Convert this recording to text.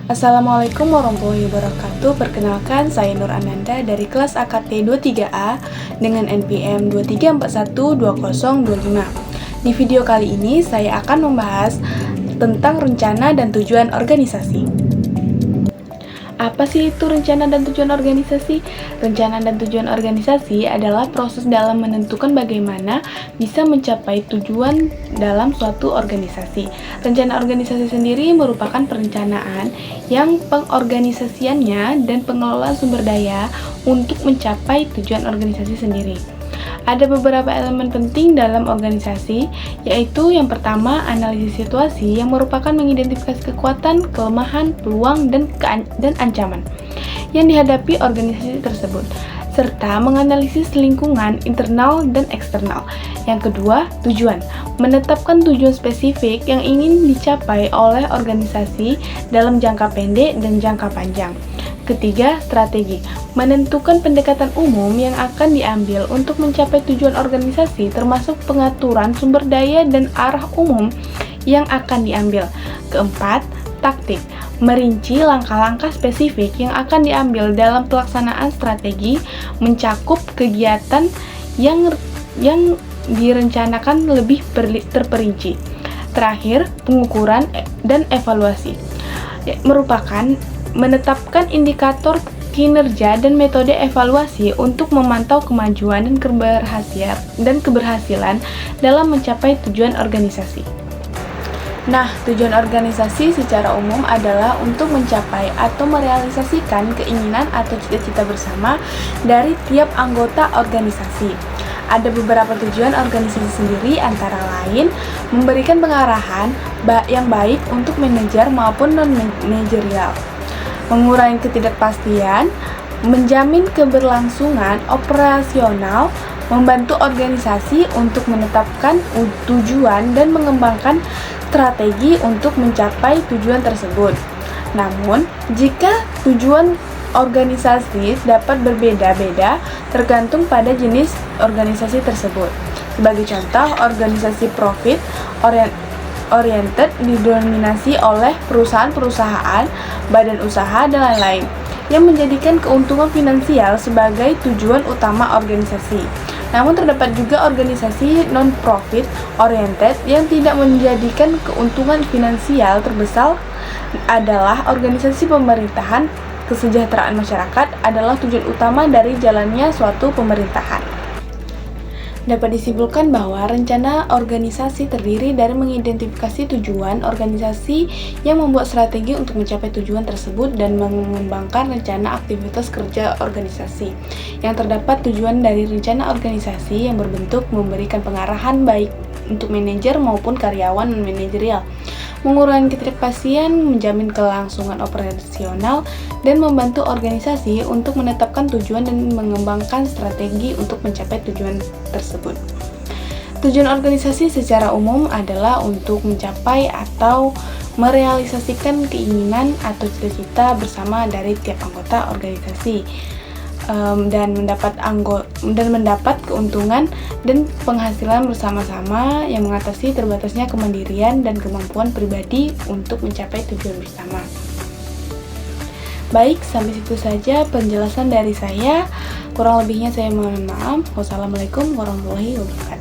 Assalamualaikum warahmatullahi wabarakatuh. Perkenalkan, saya Nur Ananda dari kelas AKT 23A dengan NPM 23412025. Di video kali ini saya akan membahas tentang rencana dan tujuan organisasi. Apa sih itu rencana dan tujuan organisasi? Rencana dan tujuan organisasi adalah proses dalam menentukan bagaimana bisa mencapai tujuan dalam suatu organisasi. Rencana organisasi sendiri merupakan perencanaan yang pengorganisasiannya dan pengelolaan sumber daya untuk mencapai tujuan organisasi sendiri. Ada beberapa elemen penting dalam organisasi, yaitu yang pertama, analisis situasi yang merupakan mengidentifikasi kekuatan, kelemahan, peluang, dan ancaman yang dihadapi organisasi tersebut, serta menganalisis lingkungan internal dan eksternal. Yang kedua, tujuan. Menetapkan tujuan spesifik yang ingin dicapai oleh organisasi dalam jangka pendek dan jangka panjang. Ketiga, strategi. Menentukan pendekatan umum yang akan diambil untuk mencapai tujuan organisasi, termasuk pengaturan sumber daya dan arah umum yang akan diambil. Keempat, taktik. Merinci langkah-langkah spesifik yang akan diambil dalam pelaksanaan strategi, mencakup kegiatan yang direncanakan lebih terperinci. Terakhir, pengukuran dan evaluasi. Merupakan menetapkan indikator kinerja dan metode evaluasi untuk memantau kemajuan dan keberhasilan dalam mencapai tujuan organisasi. Nah, tujuan organisasi secara umum adalah untuk mencapai atau merealisasikan keinginan atau cita-cita bersama dari tiap anggota organisasi. Ada beberapa tujuan organisasi sendiri, antara lain memberikan pengarahan yang baik untuk manajer maupun non-manajerial, mengurangi ketidakpastian, menjamin keberlangsungan operasional, membantu organisasi untuk menetapkan tujuan dan mengembangkan strategi untuk mencapai tujuan tersebut. Namun, jika tujuan organisasi dapat berbeda-beda tergantung pada jenis organisasi tersebut. Sebagai contoh, organisasi profit oriented didominasi oleh perusahaan-perusahaan, badan usaha, dan lain-lain, yang menjadikan keuntungan finansial sebagai tujuan utama organisasi. Namun terdapat juga organisasi non-profit oriented yang tidak menjadikan keuntungan finansial terbesar adalah organisasi pemerintahan. Kesejahteraan masyarakat adalah tujuan utama dari jalannya suatu pemerintahan. Dapat disimpulkan bahwa rencana organisasi terdiri dari mengidentifikasi tujuan organisasi yang membuat strategi untuk mencapai tujuan tersebut dan mengembangkan rencana aktivitas kerja organisasi. Yang terdapat tujuan dari rencana organisasi yang berbentuk memberikan pengarahan baik untuk manajer maupun karyawan non-manajerial, mengurangi ketidakpastian, menjamin kelangsungan operasional, dan membantu organisasi untuk menetapkan tujuan dan mengembangkan strategi untuk mencapai tujuan tersebut. Tujuan organisasi secara umum adalah untuk mencapai atau merealisasikan keinginan atau cita-cita bersama dari tiap anggota organisasi, dan mendapat keuntungan dan penghasilan bersama-sama yang mengatasi terbatasnya kemandirian dan kemampuan pribadi untuk mencapai tujuan bersama. Baik, sampai situ saja penjelasan dari saya. Kurang lebihnya saya mohon maaf. Wassalamualaikum warahmatullahi wabarakatuh.